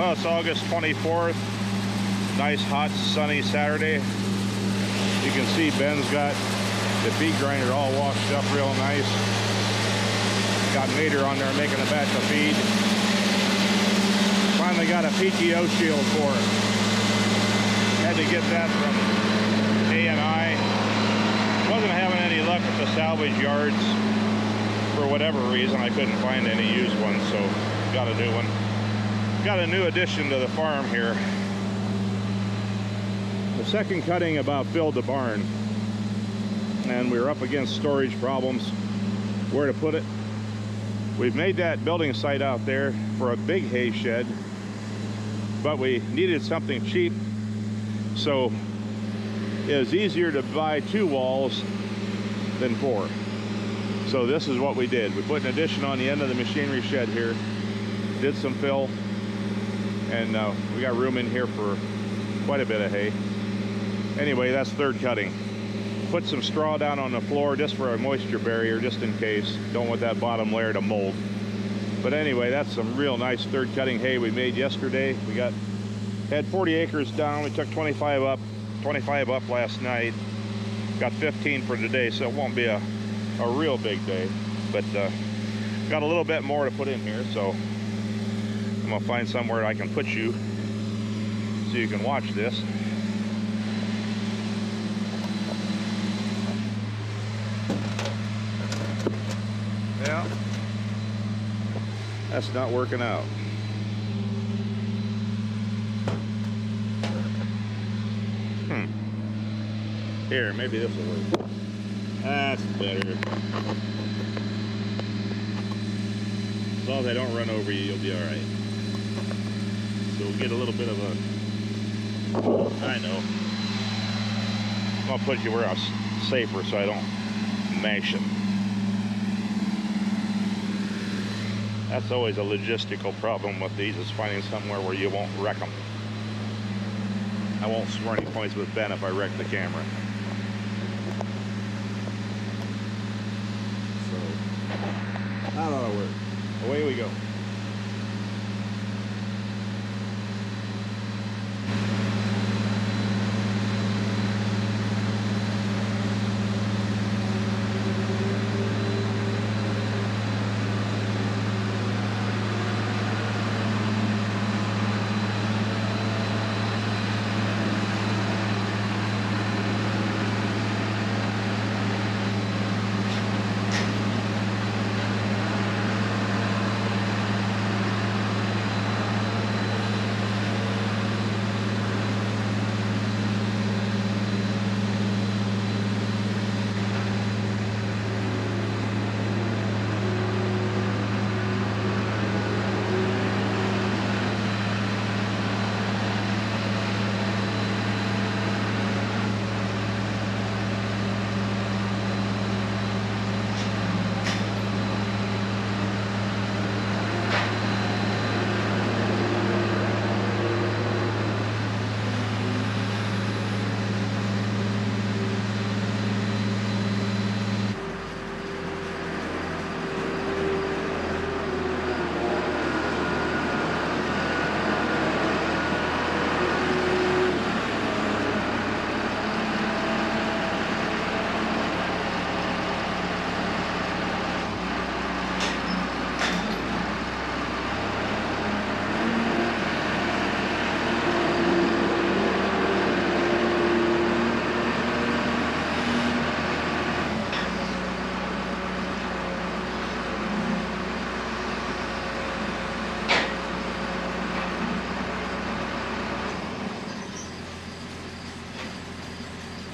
Well, it's August 24th. Nice, hot, sunny Saturday. You can see Ben's got the feed grinder all washed up real nice. Got Mater on there making a batch of feed. Finally got a PTO shield for it. Had to get that from A&I. Wasn't having any luck at the salvage yards. For whatever reason, I couldn't find any used ones, so got a new one. Got a new addition to the farm here. The second cutting about filled the barn, and we were up against storage problems, where to put it. We've made that building site out there for a big hay shed, but we needed something cheap, so it was easier to buy 2 walls than 4. So this is what we did. We put an addition on the end of the machinery shed here, did some fill, and we got room in here for quite a bit of hay. Anyway, that's third cutting. Put some straw down on the floor just for a moisture barrier, just in case. Don't want that bottom layer to mold. But anyway, that's some real nice third cutting hay we made yesterday. We had 40 acres down. We took 25 up last night. Got 15 for today, so it won't be a real big day. But got a little bit more to put in here, so I'm gonna find somewhere I can put you so you can watch this. Yeah, that's not working out. Here, maybe this will work. That's better. As long as I don't run over you, you'll be all right. So we'll get a little bit of a, I know. I'll put you where I'm safer so I don't mash it. That's always a logistical problem with these, is finding somewhere where you won't wreck them. I won't score any points with Ben if I wreck the camera. So, that ought to work. Away we go.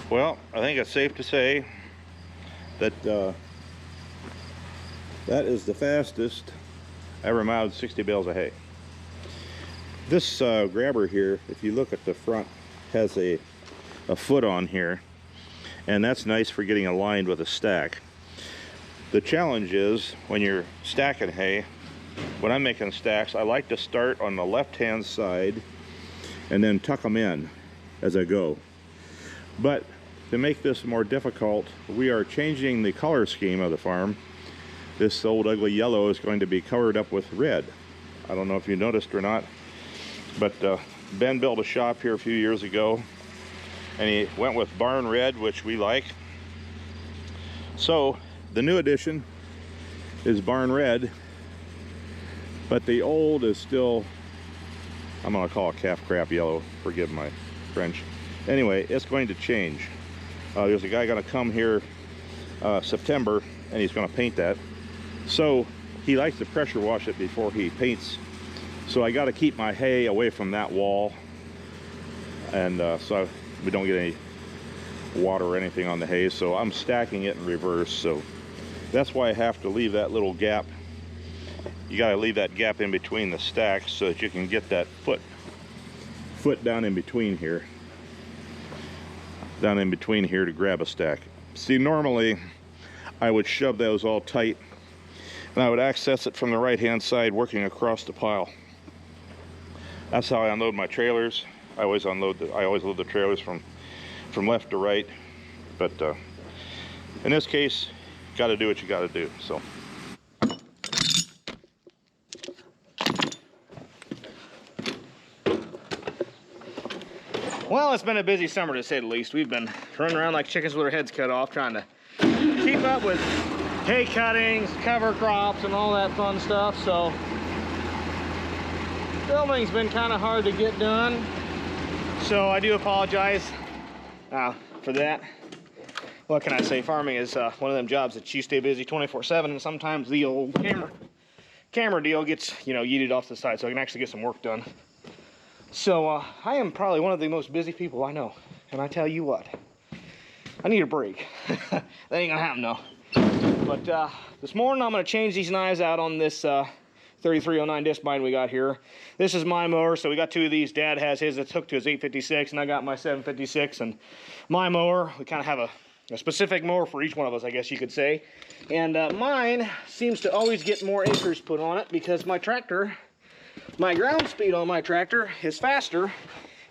Well, I think it's safe to say that that is the fastest I ever mounted 60 bales of hay. This grabber here, if you look at the front, has a foot on here, and that's nice for getting aligned with a stack. The challenge is when you're stacking hay, when I'm making stacks, I like to start on the left-hand side and then tuck them in as I go. But to make this more difficult, we are changing the color scheme of the farm. This old ugly yellow is going to be covered up with red. I don't know if you noticed or not. But Ben built a shop here a few years ago, and he went with barn red, which we like. So the new addition is barn red, but the old is still, I'm gonna call it calf crap yellow, forgive my French. Anyway, it's going to change. There's a guy gonna come here September, and he's gonna paint that. So he likes to pressure wash it before he paints. So I got to keep my hay away from that wall, and so we don't get any water or anything on the hay. So I'm stacking it in reverse. So that's why I have to leave that little gap. You got to leave that gap in between the stacks so that you can get that foot down in between here. Down in between here to grab a stack. See, normally I would shove those all tight, and I would access it from the right hand side working across the pile. That's how I unload my trailers. I always load the trailers from left to right. But in this case, you got to do what you got to do. So well, it's been a busy summer to say the least. We've been running around like chickens with our heads cut off, trying to keep up with hay cuttings, cover crops, and all that fun stuff. So building's been kind of hard to get done. So I do apologize for that. What can I say? Farming is one of them jobs that you stay busy 24/7, and sometimes the old camera deal gets, you know, yeeted off to the side, so I can actually get some work done. So I am probably one of the most busy people I know, and I tell you what, I need a break. That ain't gonna happen though. But this morning I'm gonna change these knives out on this 3309 disc bind we got here. This is my mower, so we got two of these. Dad has his that's hooked to his 856, and I got my 756 and my mower. We kind of have a specific mower for each one of us, I guess you could say. And mine seems to always get more acres put on it because my tractor, my ground speed on my tractor is faster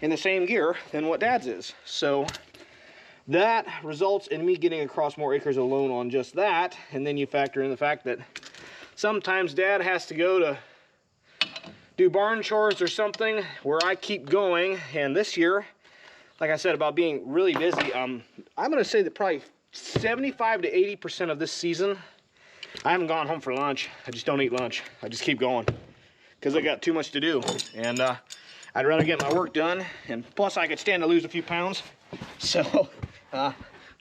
in the same gear than what Dad's is. So that results in me getting across more acres alone on just that. And then you factor in the fact that sometimes Dad has to go to do barn chores or something where I keep going. And this year, like I said about being really busy, I'm gonna say that probably 75 to 80% of this season, I haven't gone home for lunch. I just don't eat lunch. I just keep going because I got too much to do. And I'd rather get my work done. And plus I could stand to lose a few pounds. So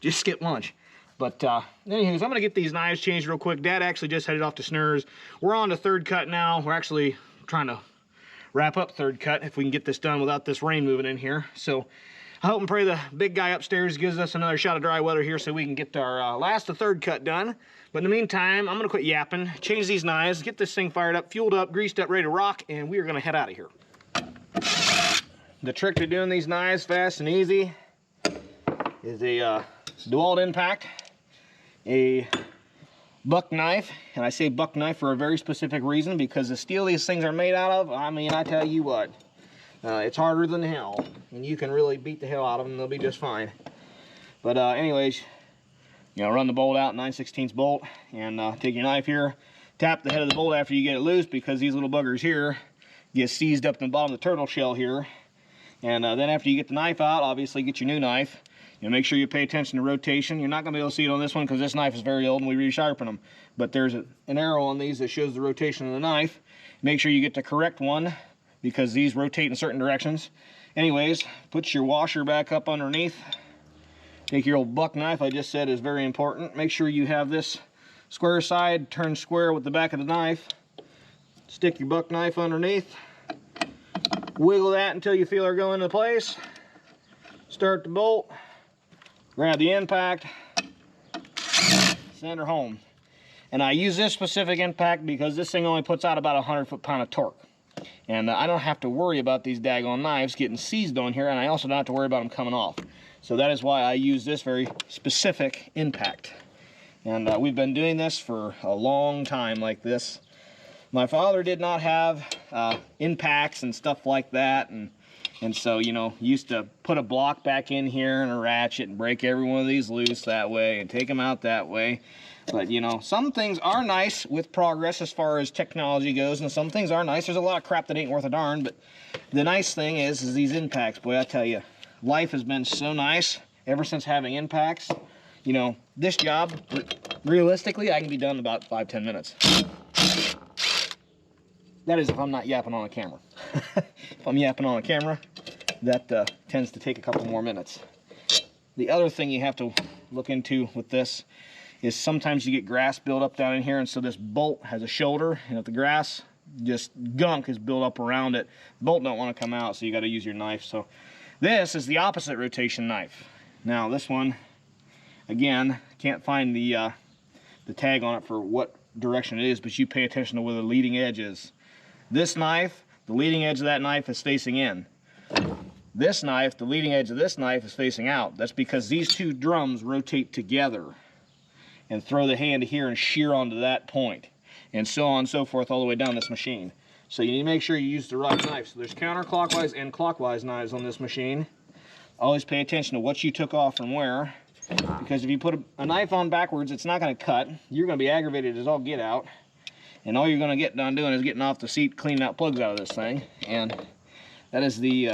just skip lunch. But anyways, I'm gonna get these knives changed real quick. Dad actually just headed off to Snurs. We're on to third cut now. We're actually trying to wrap up third cut if we can get this done without this rain moving in here. So I hope and pray the big guy upstairs gives us another shot of dry weather here so we can get our last of third cut done. But in the meantime, I'm gonna quit yapping, change these knives, get this thing fired up, fueled up, greased up, ready to rock, and we are gonna head out of here. The trick to doing these knives fast and easy is a DeWalt impact, a buck knife, and I say buck knife for a very specific reason, because the steel these things are made out of, I mean, I tell you what, it's harder than hell, and you can really beat the hell out of them and they'll be just fine. But anyways, you know, run the bolt out, 9/16 bolt, and take your knife here, tap the head of the bolt after you get it loose, because these little buggers here get seized up in the bottom of the turtle shell here. And then after you get the knife out, obviously get your new knife. You know, make sure you pay attention to rotation. You're not going to be able to see it on this one because this knife is very old and we resharpen them. But there's an arrow on these that shows the rotation of the knife. Make sure you get the correct one because these rotate in certain directions. Anyways, put your washer back up underneath. Take your old buck knife, I just said is very important. Make sure you have this square side turned square with the back of the knife. Stick your buck knife underneath. Wiggle that until you feel her go into place. Start the bolt. Grab the impact. Send her home. And I use this specific impact because this thing only puts out about 100 foot-pound of torque. And I don't have to worry about these daggone knives getting seized on here, and I also don't have to worry about them coming off. So that is why I use this very specific impact. And we've been doing this for a long time like this. My father did not have impacts and stuff like that, and And so, you know, used to put a block back in here and a ratchet and break every one of these loose that way and take them out that way. But, you know, some things are nice with progress as far as technology goes, and some things are nice. There's a lot of crap that ain't worth a darn, but the nice thing is these impacts. Boy, I tell you, life has been so nice ever since having impacts. You know, this job, realistically, I can be done in about 5-10 minutes. That is if I'm not yapping on a camera. If I'm yapping on a camera, that tends to take a couple more minutes. The other thing you have to look into with this is sometimes you get grass built up down in here, and so this bolt has a shoulder, and if the grass, just gunk is built up around it, the bolt don't want to come out, so you got to use your knife. So this is the opposite rotation knife. Now this one, again, can't find the tag on it for what direction it is, but you pay attention to where the leading edge is. This knife, the leading edge of that knife is facing in. This knife, the leading edge of this knife is facing out. That's because these two drums rotate together and throw the hand here and shear onto that point, and so on and so forth all the way down this machine. So you need to make sure you use the right knife. So there's counterclockwise and clockwise knives on this machine. Always pay attention to what you took off from where, because if you put a knife on backwards, it's not going to cut. You're going to be aggravated as all get out. And all you're going to get done doing is getting off the seat, cleaning out plugs out of this thing. And that is the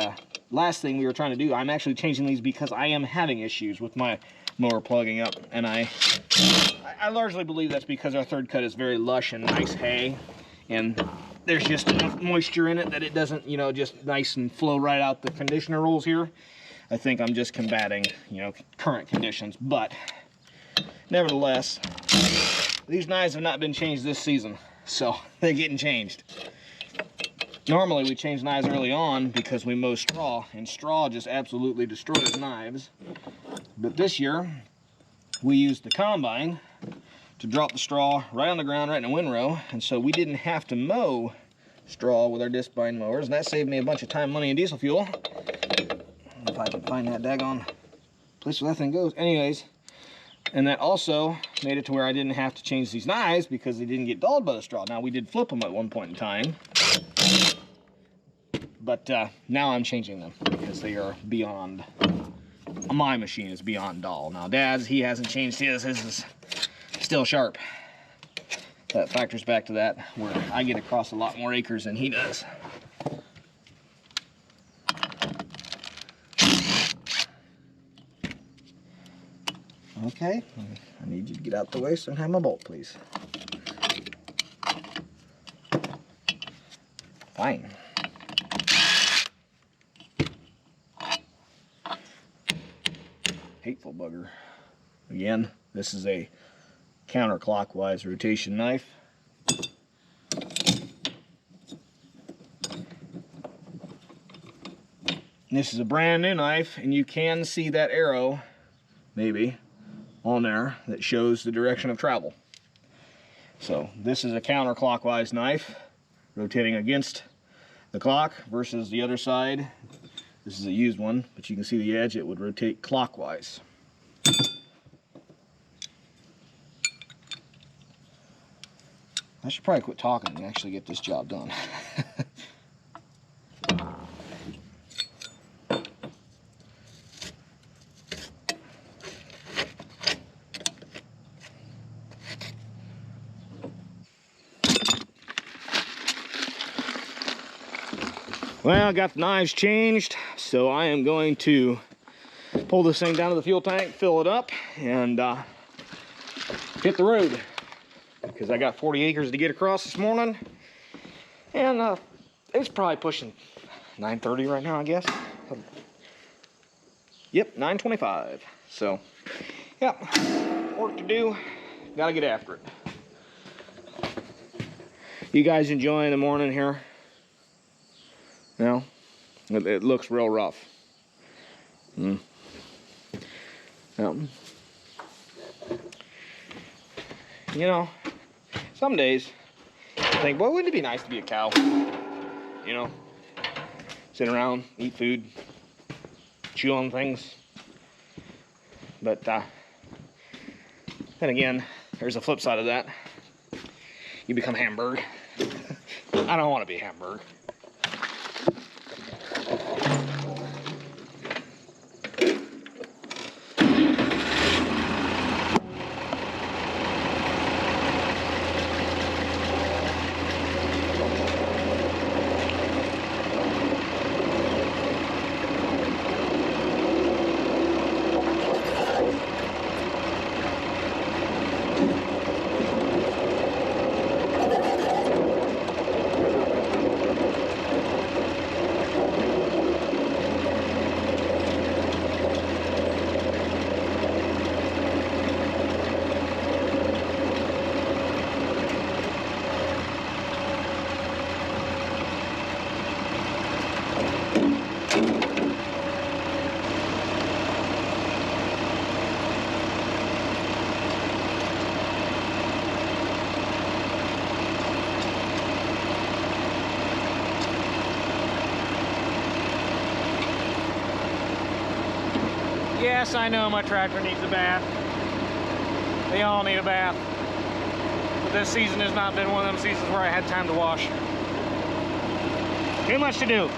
last thing we were trying to do. I'm actually changing these because I am having issues with my mower plugging up. And I largely believe that's because our third cut is very lush and nice hay. And there's just enough moisture in it that it doesn't, you know, just nice and flow right out the conditioner rolls here. I think I'm just combating, you know, current conditions. But nevertheless, these knives have not been changed this season. So they're getting changed. Normally we change knives early on because we mow straw, and straw just absolutely destroys knives. But this year we used the combine to drop the straw right on the ground, right in a windrow, and so we didn't have to mow straw with our disc bind mowers, and that saved me a bunch of time, money, and diesel fuel. If I can find that daggone place where that thing goes. Anyways, and that also made it to where I didn't have to change these knives because they didn't get dulled by the straw. Now, we did flip them at one point in time, but now I'm changing them because they are beyond, my machine is beyond dull. Now, Dad's, he hasn't changed his. His is still sharp. That factors back to that where I get across a lot more acres than he does. Okay, I need you to get out the way so I can have my bolt, please. Fine. Hateful bugger. Again, this is a counterclockwise rotation knife. This is a brand new knife, and you can see that arrow, maybe, on there that shows the direction of travel. So this is a counterclockwise knife, rotating against the clock versus the other side. This is a used one, but you can see the edge, it would rotate clockwise. I should probably quit talking and actually get this job done. Well, I got the knives changed, so I am going to pull this thing down to the fuel tank, fill it up, and hit the road. Because I got 40 acres to get across this morning, and it's probably pushing 9:30 right now, I guess. Yep, 9:25. So, yep, work to do. Gotta get after it. You guys enjoying the morning here? No? It looks real rough. Yep. You know, some days I think, boy, wouldn't it be nice to be a cow? You know, sit around, eat food, chew on things. But then again, there's a flip side of that. You become Hamburg. I don't want to be Hamburg. Yes, I know my tractor needs a bath. They all need a bath. But this season has not been one of them seasons where I had time to wash. Too much to do.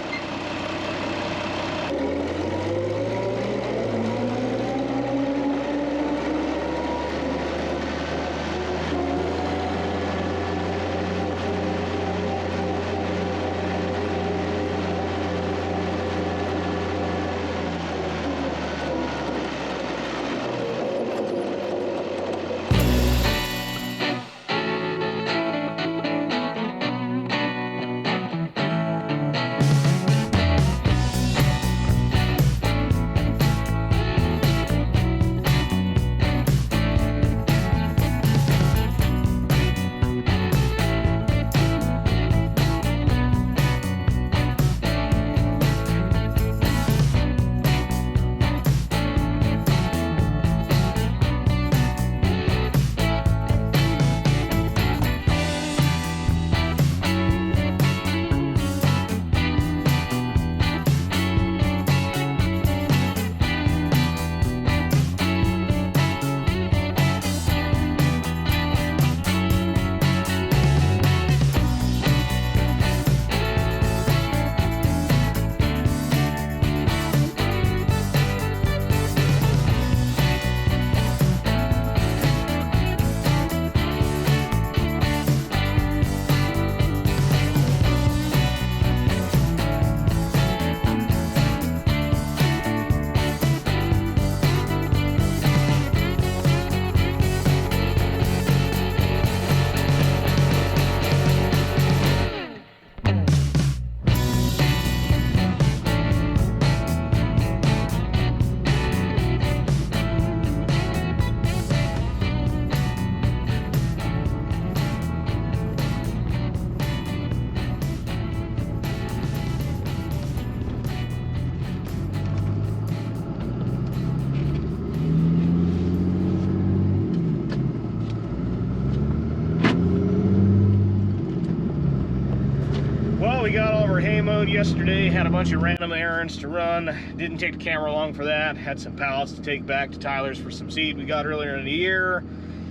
We got all of our hay mowed yesterday, had a bunch of random errands to run, didn't take the camera along for that, had some pallets to take back to Tyler's for some seed we got earlier in the year,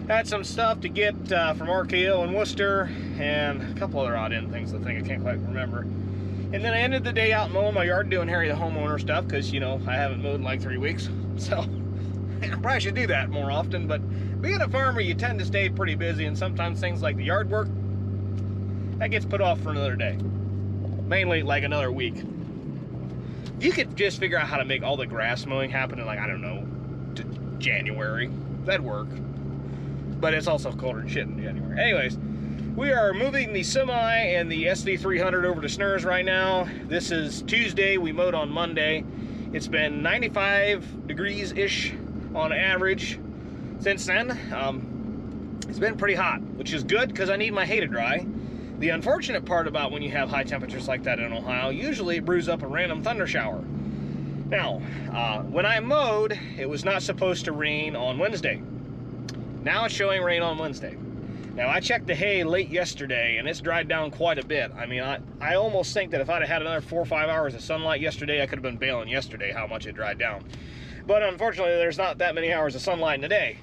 had some stuff to get from RKO in Worcester, and a couple other odd end things I can't quite remember. And then I ended the day out mowing my yard doing Harry the homeowner stuff, because, you know, I haven't mowed in like 3 weeks, so I probably should do that more often. But being a farmer, you tend to stay pretty busy, and sometimes things like the yard work, that gets put off for another day. Mainly like another week. You could just figure out how to make all the grass mowing happen in, like, I don't know, January. That'd work. But it's also colder than shit in January. Anyways, we are moving the semi and the SD300 over to Snurs right now. This is Tuesday. We mowed on Monday. It's been 95 degrees-ish on average since then. It's been pretty hot, which is good because I need my hay to dry. The unfortunate part about when you have high temperatures like that in Ohio, usually it brews up a random thunder shower. Now, when I mowed, it was not supposed to rain on Wednesday. Now it's showing rain on Wednesday. Now, I checked the hay late yesterday, and it's dried down quite a bit. I mean, I almost think that if I'd have had another 4 or 5 hours of sunlight yesterday, I could have been baling yesterday how much it dried down. But unfortunately, there's not that many hours of sunlight in a day.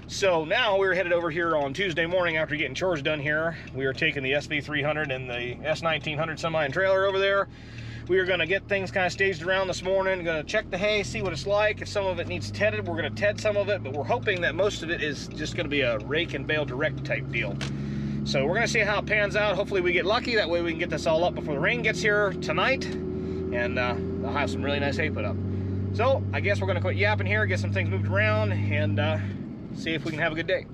So now we're headed over here on Tuesday morning after getting chores done here. We are taking the SV300 and the S1900 semi and trailer over there. We are going to get things kind of staged around this morning. Going to check the hay, see what it's like. If some of it needs tedded, we're going to ted some of it, but we're hoping that most of it is just going to be a rake and bale direct type deal. So we're going to see how it pans out. Hopefully we get lucky. That way we can get this all up before the rain gets here tonight, and I'll have some really nice hay put up. So I guess we're going to quit yapping here, get some things moved around, and see if we can have a good day.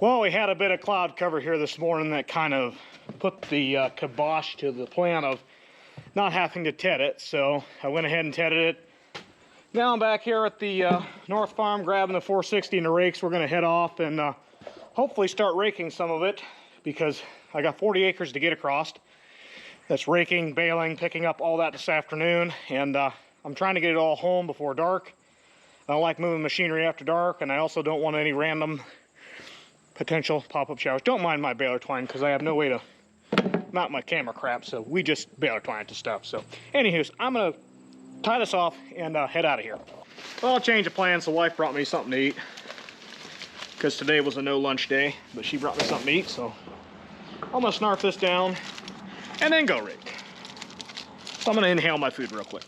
Well, we had a bit of cloud cover here this morning that kind of put the kibosh to the plan of not having to ted it. So I went ahead and tedded it. Now I'm back here at the North Farm grabbing the 460 and the rakes. We're going to head off and hopefully start raking some of it because I got 40 acres to get across. That's raking, baling, picking up all that this afternoon, and I'm trying to get it all home before dark. I don't like moving machinery after dark, and I also don't want any random potential pop-up showers. Don't mind my baler twine because I have no way to mount my camera crap, so we just baler twine to stuff. So anywho, I'm gonna tie this off and head out of here. Well, I'll change of plans. The wife brought me something to eat because today was a no lunch day, but she brought me something to eat, so I'm gonna snarf this down and then go rake. So I'm gonna inhale my food real quick.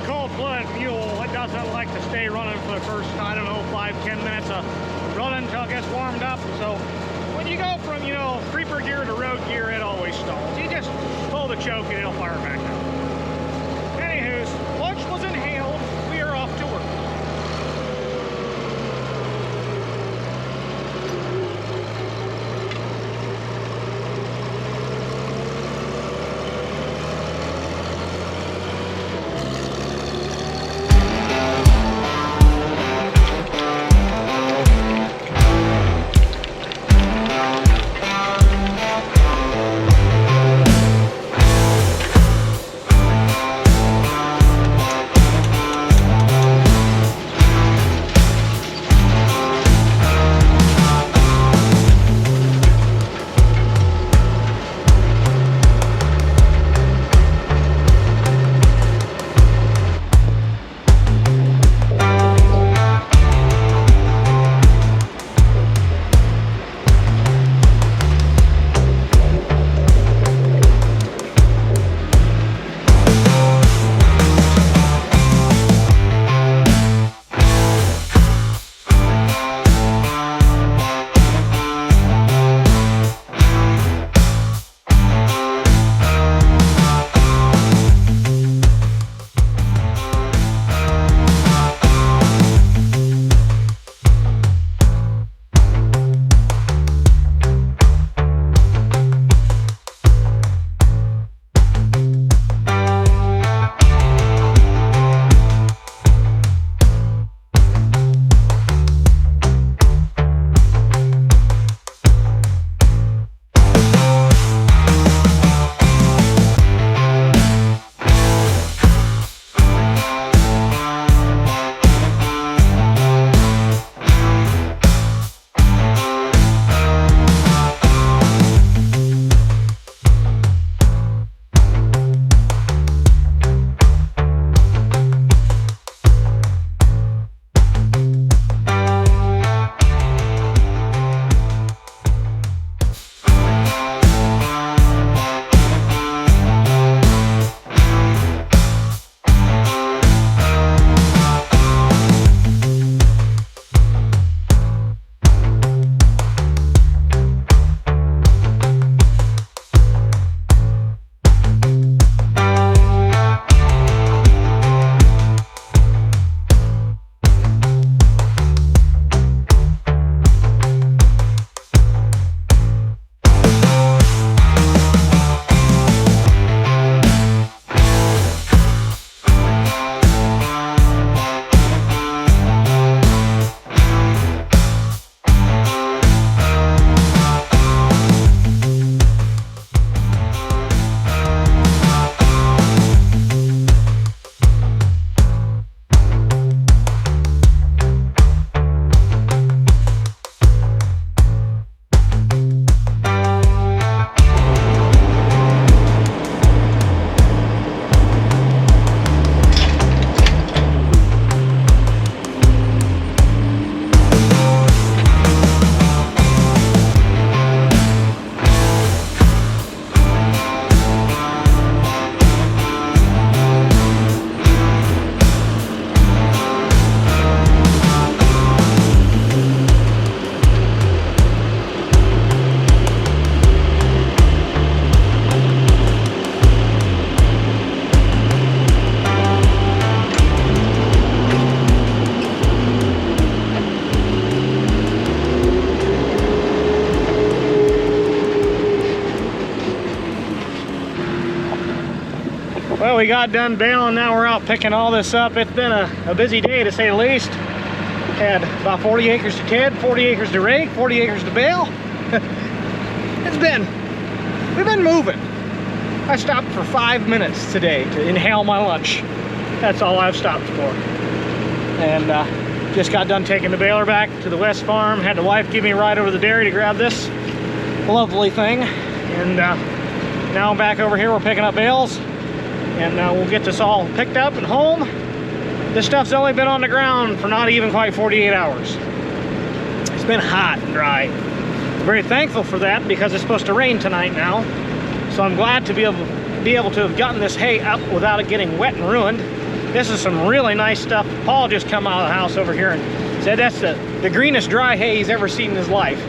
Cold-blooded mule. It doesn't like to stay running for the first, I don't know, 5-10 minutes of running until it gets warmed up. So when you go from, you know, creeper gear to road gear, it always stalls. You just pull the choke and it'll fire back up. Anywho's, lunch was inhaled. We are off to work. we got done baling. Now we're out picking all this up. It's been a busy day, to say the least. Had about 40 acres to tend, 40 acres to rake, 40 acres to bale. We've been moving. I stopped for 5 minutes today to inhale my lunch. That's all I've stopped for. And just got done taking the baler back to the West Farm. Had the wife give me a ride over to the dairy to grab this lovely thing. And now I'm back over here. We're picking up bales. And we'll get this all picked up and home. This stuff's only been on the ground for not even quite 48 hours. It's been hot and dry. I'm very thankful for that because it's supposed to rain tonight now. So I'm glad to be able to have gotten this hay up without it getting wet and ruined. This is some really nice stuff. Paul just come out of the house over here and said that's the greenest dry hay he's ever seen in his life.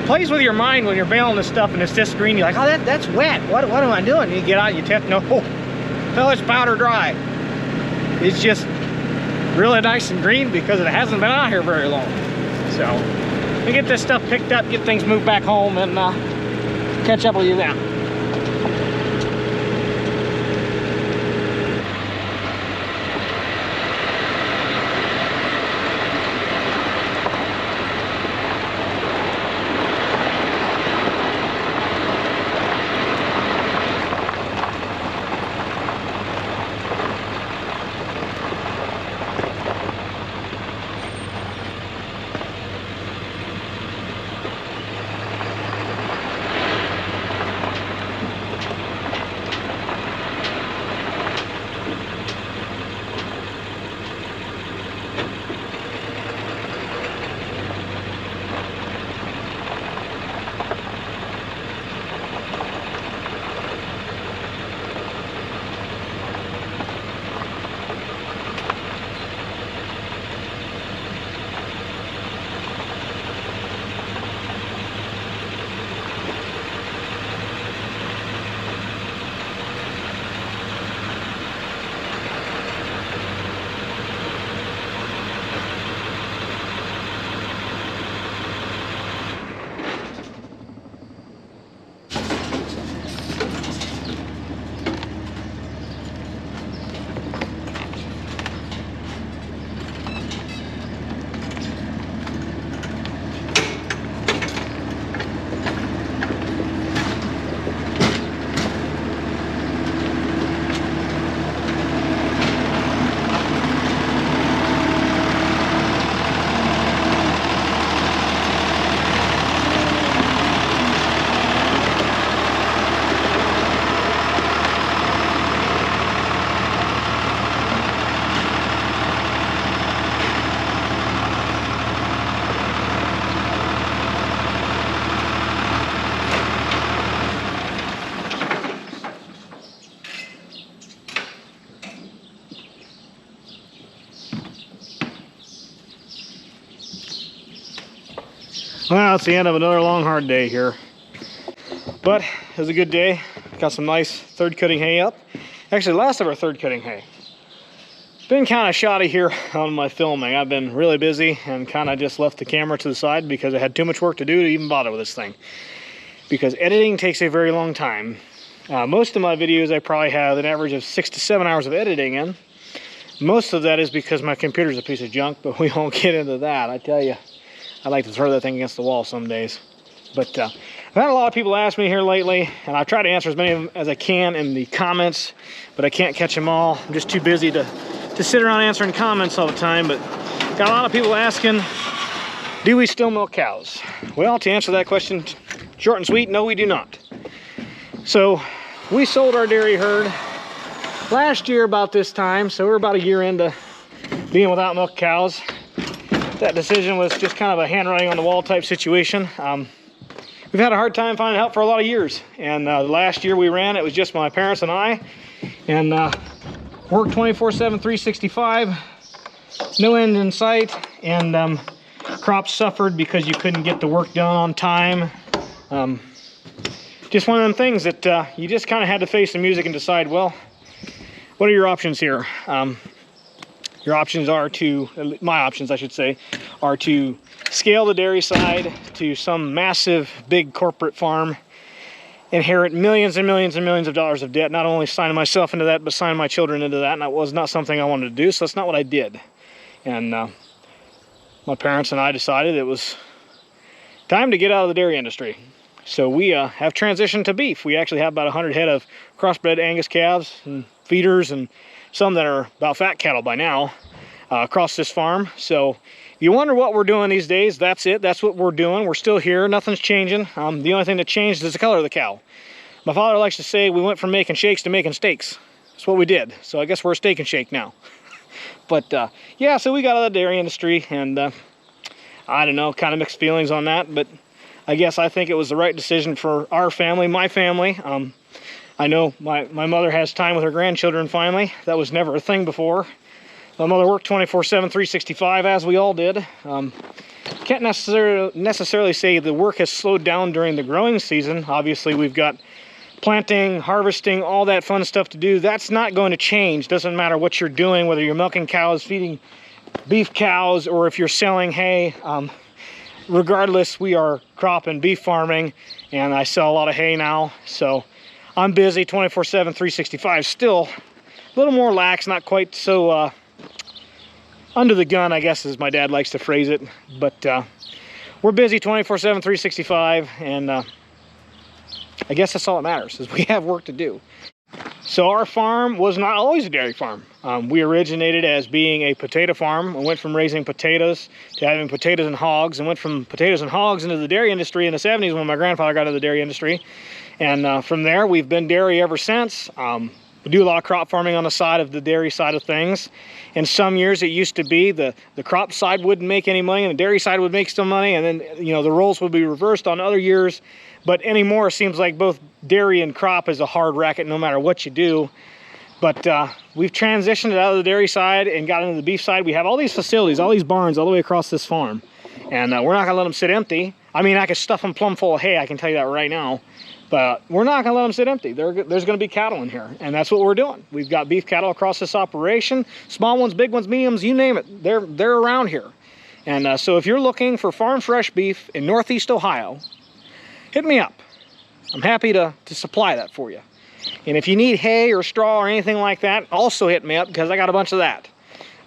Plays with your mind when you're baling this stuff and it's this green. You're like, oh, that's wet. What am I doing? You get out and you test, no, it's powder dry. It's just really nice and green because it hasn't been out here very long. So we get this stuff picked up, get things moved back home, and catch up with you then. Well, it's the end of another long, hard day here. But it was a good day. Got some nice third cutting hay up. Actually, last of our third cutting hay. Been kind of shoddy here on my filming. I've been really busy and kind of just left the camera to the side because I had too much work to do to even bother with this thing. Because editing takes a very long time. Most of my videos I probably have an average of 6 to 7 hours of editing in. Most of that is because my computer's a piece of junk, but we won't get into that. I tell you, I'd like to throw that thing against the wall some days. But I've had a lot of people ask me here lately, and I try to answer as many of them as I can in the comments, but I can't catch them all. I'm just too busy to sit around answering comments all the time. But got a lot of people asking, do we still milk cows? Well, to answer that question short and sweet, no, we do not. So we sold our dairy herd last year about this time, so we're about a year into being without milk cows. That decision was just kind of a handwriting on the wall type situation. We've had a hard time finding help for a lot of years, and the last year we ran, it was just my parents and I, and worked 24/7, 365, no end in sight, and crops suffered because you couldn't get the work done on time. Just one of them things that you just kind of had to face the music and decide, well, what are your options here? Your options are to, my options I should say, are to scale the dairy side to some massive big corporate farm inherit millions and millions and millions of dollars of debt, not only signing myself into that, but signing my children into that, and that was not something I wanted to do, so that's not what I did. And my parents and I decided it was time to get out of the dairy industry. So we have transitioned to beef. We actually have about 100 head of crossbred Angus calves and feeders, and some that are about fat cattle by now across this farm. So if you wonder what we're doing these days, that's it. That's what we're doing. We're still here. Nothing's changing. The only thing that changed is the color of the cow. My father likes to say we went from making shakes to making steaks. That's what we did. So I guess we're a steak and shake now. But yeah, so we got out of the dairy industry, and I don't know, kind of mixed feelings on that, but I guess I think it was the right decision for our family, my family. I know my mother has time with her grandchildren finally. That was never a thing before. My mother worked 24/7, 365, as we all did. Can't necessarily say the work has slowed down during the growing season. Obviously, we've got planting, harvesting, all that fun stuff to do. That's not going to change. Doesn't matter what you're doing, whether you're milking cows, feeding beef cows, or if you're selling hay. Regardless, we are crop and beef farming, and I sell a lot of hay now. So I'm busy 24/7, 365. Still a little more lax, not quite so under the gun, I guess, as my dad likes to phrase it. But we're busy 24/7, 365, and I guess that's all that matters, is we have work to do. So our farm was not always a dairy farm. We originated as being a potato farm. We went from raising potatoes to having potatoes and hogs, and went from potatoes and hogs into the dairy industry in the 70s when my grandfather got into the dairy industry. And from there, we've been dairy ever since. We do a lot of crop farming on the side of the dairy side of things. In some years, it used to be the crop side wouldn't make any money and the dairy side would make some money, and then, you know, the roles would be reversed on other years. But anymore, it seems like both dairy and crop is a hard racket no matter what you do. But we've transitioned it out of the dairy side and got into the beef side. We have all these facilities, all these barns all the way across this farm. And we're not gonna let them sit empty. I mean, I could stuff them plumb full of hay, I can tell you that right now. But we're not gonna let them sit empty. There's gonna be cattle in here, and that's what we're doing. We've got beef cattle across this operation. Small ones, big ones, mediums, you name it. They're around here. And so if you're looking for farm fresh beef in Northeast Ohio, hit me up. I'm happy to supply that for you. And if you need hay or straw or anything like that, also hit me up, because I got a bunch of that.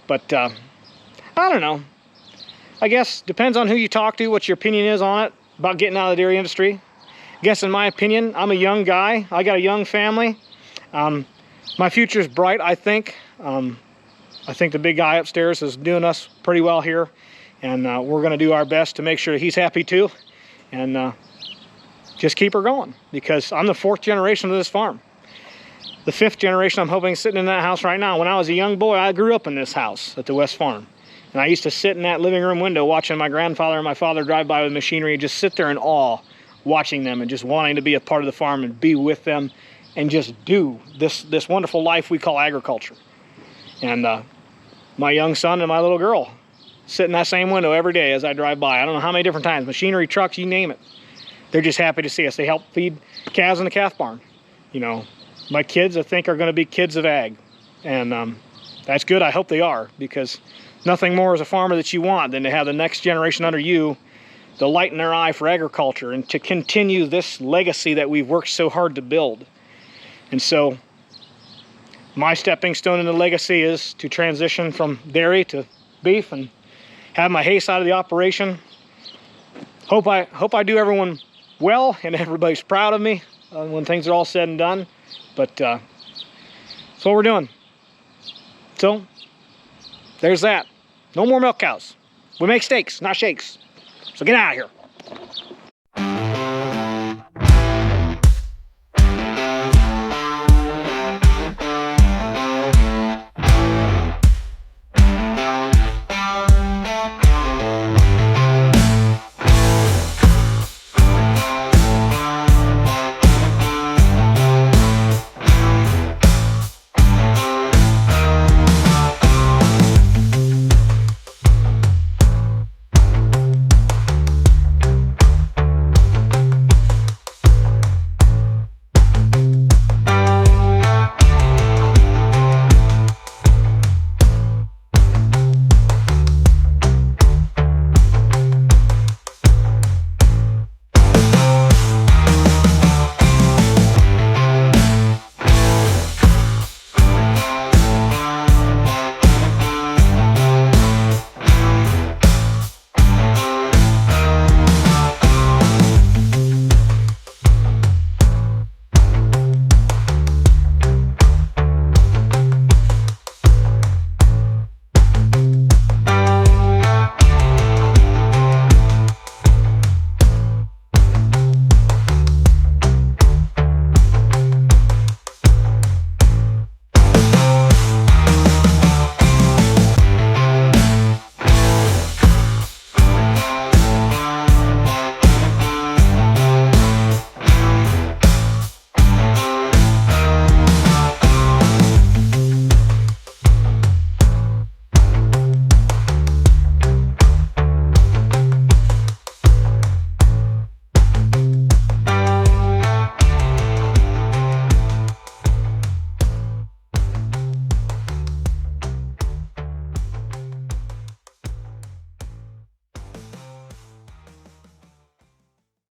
But I don't know. I guess depends on who you talk to, what your opinion is on it, about getting out of the dairy industry. I guess in my opinion, I'm a young guy. I got a young family. My future's bright, I think. I think the big guy upstairs is doing us pretty well here. And we're gonna do our best to make sure he's happy too. And just keep her going, because I'm the 4th generation of this farm. The 5th generation, I'm hoping, sitting in that house right now. When I was a young boy, I grew up in this house at the West Farm. And I used to sit in that living room window watching my grandfather and my father drive by with machinery and just sit there in awe, watching them and just wanting to be a part of the farm and be with them and just do this wonderful life we call agriculture. And my young son and my little girl sit in that same window every day as I drive by. I don't know how many different times, machinery, trucks, you name it. They're just happy to see us. They help feed calves in the calf barn. You know, my kids, I think, are going to be kids of ag. And that's good. I hope they are, because nothing more as a farmer that you want than to have the next generation under you, the light in their eye for agriculture, and to continue this legacy that we've worked so hard to build. And so my stepping stone in the legacy is to transition from dairy to beef and have my hay side of the operation. Hope I do everyone well and everybody's proud of me when things are all said and done. But that's what we're doing. So there's that. No more milk cows. We make steaks, not shakes. So get out of here.